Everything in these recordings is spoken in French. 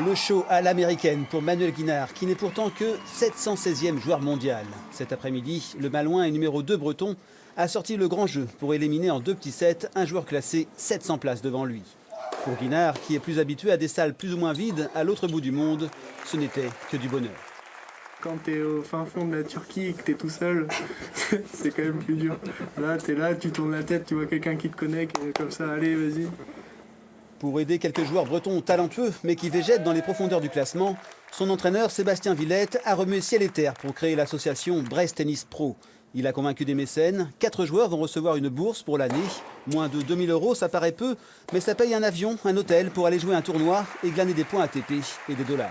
Le show à l'américaine pour Manuel Guinard, qui n'est pourtant que 716e joueur mondial. Cet après-midi, le Malouin et numéro 2 breton a sorti le grand jeu pour éliminer en 2 petits sets un joueur classé 700 places devant lui. Pour Guinard, qui est plus habitué à des salles plus ou moins vides à l'autre bout du monde, ce n'était que du bonheur. Quand t'es au fin fond de la Turquie et que t'es tout seul, c'est quand même plus dur. Là, t'es là, tu tournes la tête, tu vois quelqu'un qui te connaît, qui est comme ça, allez, vas-y. Pour aider quelques joueurs bretons talentueux, mais qui végètent dans les profondeurs du classement, son entraîneur Sébastien Villette a remué ciel et terre pour créer l'association Brest Tennis Pro. Il a convaincu des mécènes, 4 joueurs vont recevoir une bourse pour l'année. Moins de 2000 €, ça paraît peu, mais ça paye un avion, un hôtel pour aller jouer un tournoi et glaner des points ATP et des dollars.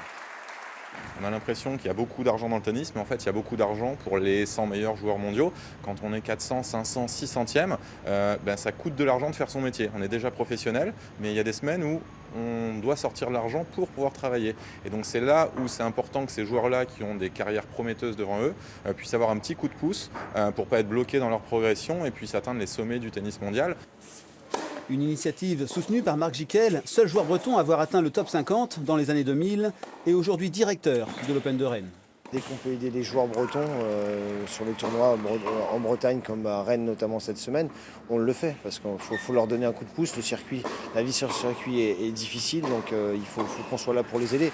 On a l'impression qu'il y a beaucoup d'argent dans le tennis, mais en fait, il y a beaucoup d'argent pour les 100 meilleurs joueurs mondiaux. Quand on est 400, 500, 600e, ça coûte de l'argent de faire son métier. On est déjà professionnel, mais il y a des semaines où on doit sortir de l'argent pour pouvoir travailler. Et donc c'est là où c'est important que ces joueurs-là, qui ont des carrières prometteuses devant eux, puissent avoir un petit coup de pouce pour ne pas être bloqués dans leur progression et puissent atteindre les sommets du tennis mondial. Une initiative soutenue par Marc Jiquel, seul joueur breton à avoir atteint le top 50 dans les années 2000 et aujourd'hui directeur de l'Open de Rennes. Dès qu'on peut aider les joueurs bretons sur les tournois en Bretagne, comme à Rennes notamment cette semaine, on le fait parce qu'il faut leur donner un coup de pouce. Le circuit, la vie sur le circuit est difficile, donc il faut qu'on soit là pour les aider.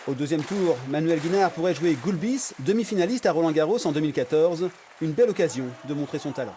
Au deuxième tour, Manuel Guinard pourrait jouer Gulbis, demi-finaliste à Roland-Garros en 2014. Une belle occasion de montrer son talent.